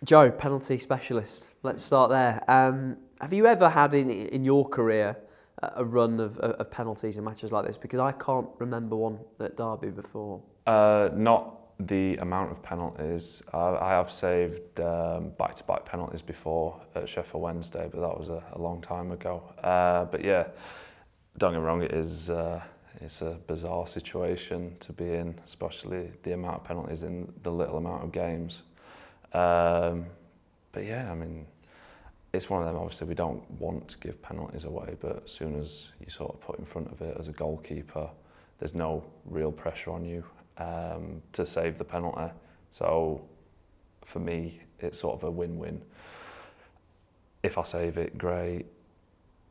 Joe, penalty specialist. Let's start there. Have you ever had in your career a run of penalties in matches like this? Because I can't remember one at Derby before. Not the amount of penalties. I have saved back-to-back penalties before at Sheffield Wednesday, but that was a long time ago. But yeah, don't get me wrong, it's a bizarre situation to be in, especially the amount of penalties in the little amount of games. But yeah, I mean, it's one of them, obviously we don't want to give penalties away, but as soon as you sort of put in front of it as a goalkeeper, there's no real pressure on you to save the penalty. So for me, it's sort of a win-win. If I save it, great.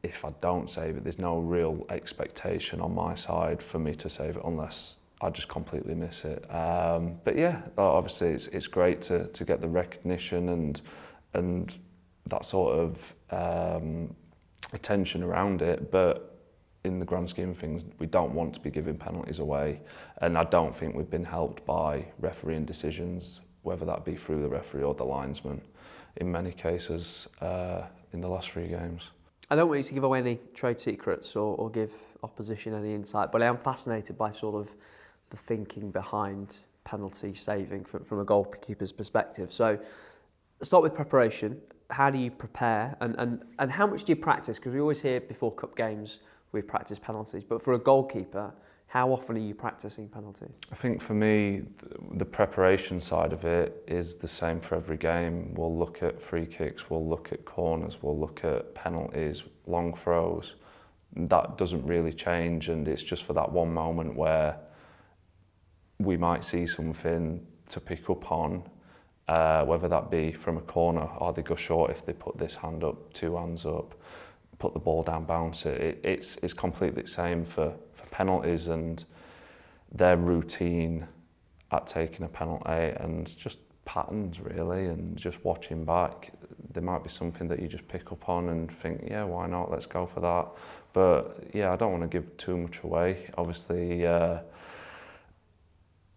If I don't save it, there's no real expectation on my side for me to save it unless I just completely miss it. But yeah, obviously it's great to get the recognition and that sort of attention around it. But in the grand scheme of things, we don't want to be giving penalties away. And I don't think we've been helped by refereeing decisions, whether that be through the referee or the linesman, in many cases in the last 3 games. I don't want you to give away any trade secrets or give opposition any insight, but I am fascinated by sort of the thinking behind penalty saving from a goalkeeper's perspective. So start with preparation. How do you prepare and how much do you practice? Because we always hear before cup games we practice penalties, but for a goalkeeper, how often are you practicing penalties? I think for me, the preparation side of it is the same for every game. We'll look at free kicks, we'll look at corners, we'll look at penalties, long throws. That doesn't really change, and it's just for that one moment where we might see something to pick up on, whether that be from a corner or they go short if they put this hand up, 2 hands up, put the ball down, bounce it. It's completely the same for penalties and their routine at taking a penalty and just patterns really, and just watching back. There might be something that you just pick up on and think, yeah, why not, let's go for that. But yeah, I don't want to give too much away. Obviously,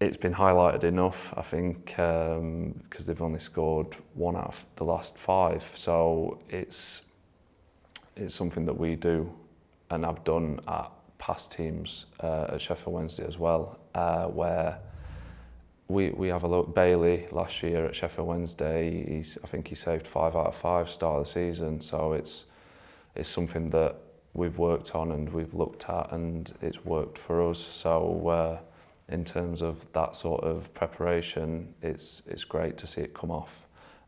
it's been highlighted enough, I think, because they've only scored 1 out of the last 5. So it's something that we do and have done at past teams at Sheffield Wednesday as well, where we have a look. Bailey last year at Sheffield Wednesday, I think he saved 5 out of 5 start of the season. So it's something that we've worked on and we've looked at, and it's worked for us. So in terms of that sort of preparation, it's great to see it come off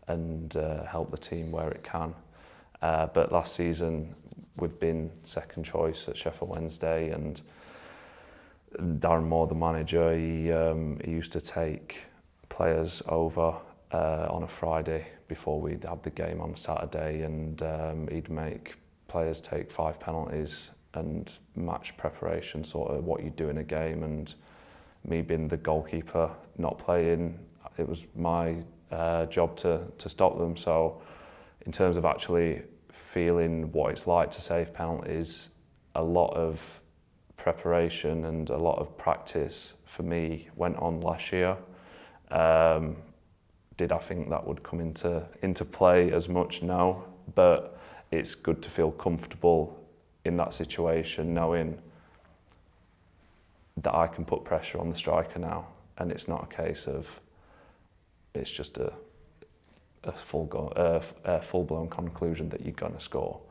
and help the team where it can. But last season we've been second choice at Sheffield Wednesday, and Darren Moore, the manager, he used to take players over on a Friday before we'd have the game on Saturday, and he'd make players take 5 penalties and match preparation, sort of what you do in a game. And me being the goalkeeper, not playing, it was my job to stop them. So in terms of actually feeling what it's like to save penalties, a lot of preparation and a lot of practice for me went on last year. Did I think that would come into play as much? No, but it's good to feel comfortable in that situation, knowing that I can put pressure on the striker now, and it's not a case of it's just a full-blown conclusion that you're going to score.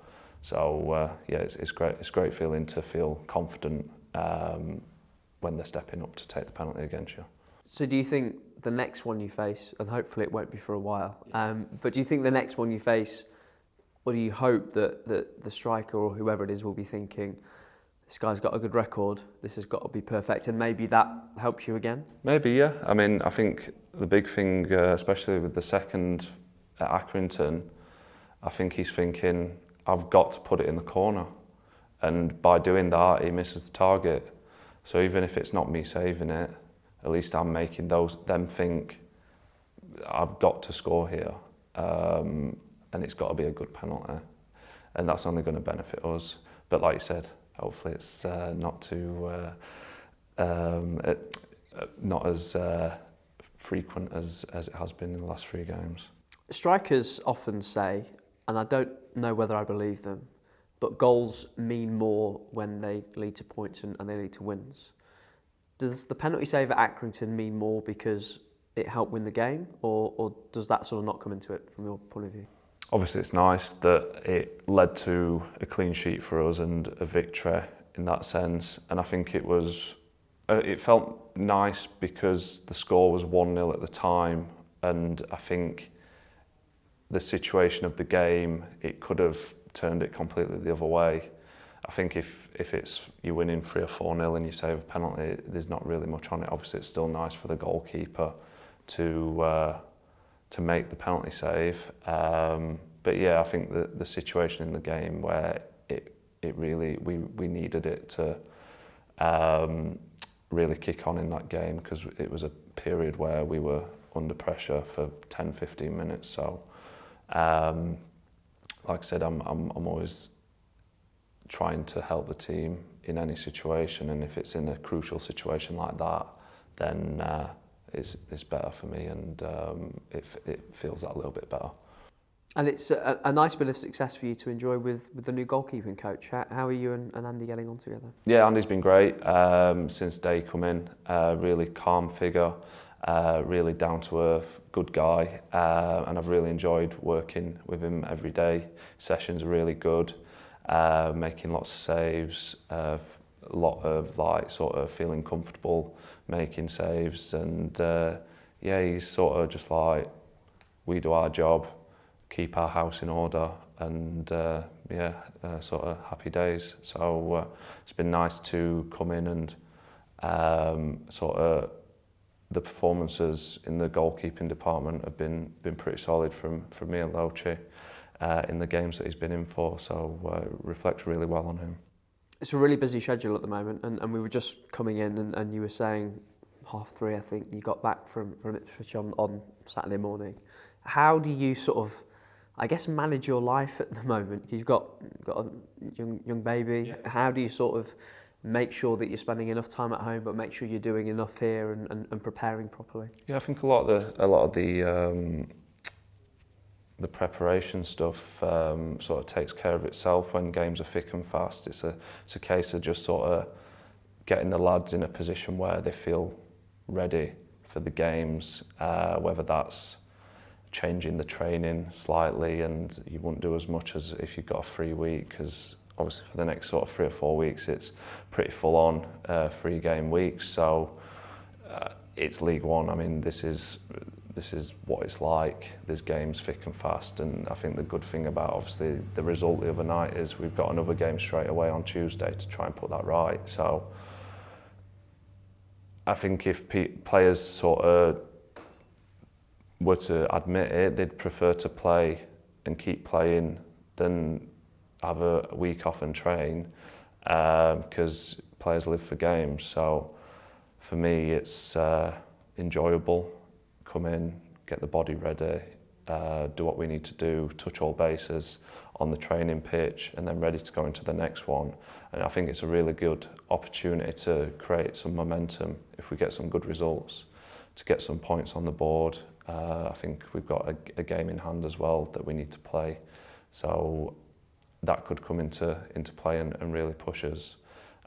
So yeah, it's great. It's a great feeling to feel confident when they're stepping up to take the penalty against you. So do you think the next one you face, and hopefully it won't be for a while, but do you think the next one you face, or do you hope that the striker or whoever it is will be thinking, this guy's got a good record, this has got to be perfect, and maybe that helps you again? Maybe, yeah. I mean, I think the big thing, especially with the second at Accrington, I think he's thinking, I've got to put it in the corner. And by doing that, he misses the target. So even if it's not me saving it, at least I'm making them think, I've got to score here. And it's got to be a good penalty. And that's only going to benefit us. But like you said, hopefully it's not as frequent as it has been in the last 3 games. Strikers often say, and I don't know whether I believe them, but goals mean more when they lead to points and they lead to wins. Does the penalty save at Accrington mean more because it helped win the game, or does that sort of not come into it from your point of view? Obviously it's nice that it led to a clean sheet for us and a victory in that sense, and I think it felt nice because the score was 1-0 at the time, and I think the situation of the game, it could have turned it completely the other way. I think if it's you're winning 3 or 4-0 and you save a penalty, there's not really much on it. Obviously it's still nice for the goalkeeper to make the penalty save. But yeah, I think the situation in the game where it really we needed it to really kick on in that game, because it was a period where we were under pressure for 10-15 minutes. So like I said, I'm always trying to help the team in any situation, and if it's in a crucial situation like that, then it's better for me, and it feels that little bit better. And it's a nice bit of success for you to enjoy with the new goalkeeping coach. How are you and Andy getting on together? Yeah, Andy's been great since day come in. Really calm figure, really down to earth, good guy, and I've really enjoyed working with him every day. Sessions are really good, making lots of saves, a lot of like sort of feeling comfortable making saves, and yeah, he's sort of just like, we do our job, keep our house in order, and yeah, sort of happy days. So it's been nice to come in and sort of the performances in the goalkeeping department have been pretty solid from me and Loche in the games that he's been in for, so it reflects really well on him. It's a really busy schedule at the moment, and we were just coming in and you were saying 3:30, I think, you got back from Ipswich on Saturday morning. How do you sort of, I guess, manage your life at the moment? You've got a young baby. Yeah. How do you sort of make sure that you're spending enough time at home, but make sure you're doing enough here and preparing properly? Yeah, I think a lot of the preparation stuff sort of takes care of itself when games are thick and fast. It's a case of just sort of getting the lads in a position where they feel ready for the games, whether that's changing the training slightly, and you wouldn't do as much as if you've got a free week, because obviously for the next sort of 3 or 4 weeks it's pretty full on 3-game weeks. So it's League One. I mean, this is what it's like. There's games thick and fast, and I think the good thing about obviously the result the other night is we've got another game straight away on Tuesday to try and put that right. So I think if players sort of were to admit it, they'd prefer to play and keep playing than have a week off and train, because players live for games. So for me, it's enjoyable. Come in, get the body ready, do what we need to do, touch all bases on the training pitch, and then ready to go into the next one. And I think it's a really good opportunity to create some momentum if we get some good results, to get some points on the board. I think we've got a game in hand as well that we need to play, so that could come into play and really push us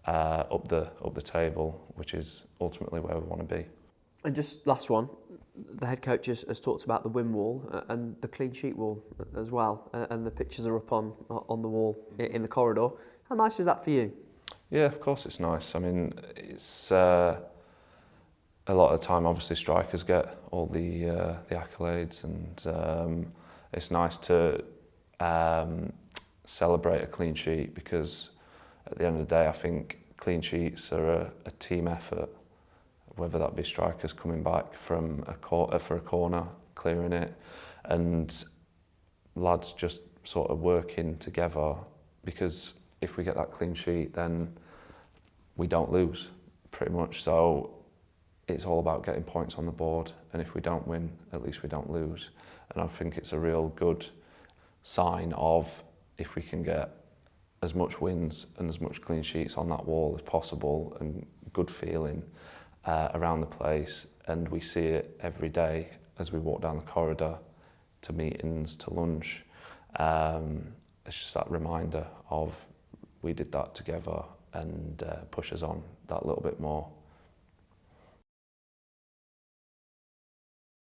up the table, which is ultimately where we want to be. And just last one, the head coach has talked about the win wall and the clean sheet wall as well, and the pictures are up on the wall in the corridor. How nice is that for you? Yeah, of course it's nice. I mean, it's a lot of the time obviously strikers get all the accolades, and it's nice to celebrate a clean sheet, because at the end of the day I think clean sheets are a team effort, whether that be strikers coming back from for a corner, clearing it, and lads just sort of working together, because if we get that clean sheet then we don't lose, pretty much. So it's all about getting points on the board, and if we don't win, at least we don't lose. And I think it's a real good sign of, if we can get as much wins and as much clean sheets on that wall as possible, and good feeling around the place, and we see it every day as we walk down the corridor, to meetings, to lunch. It's just that reminder of we did that together, and pushes on that little bit more.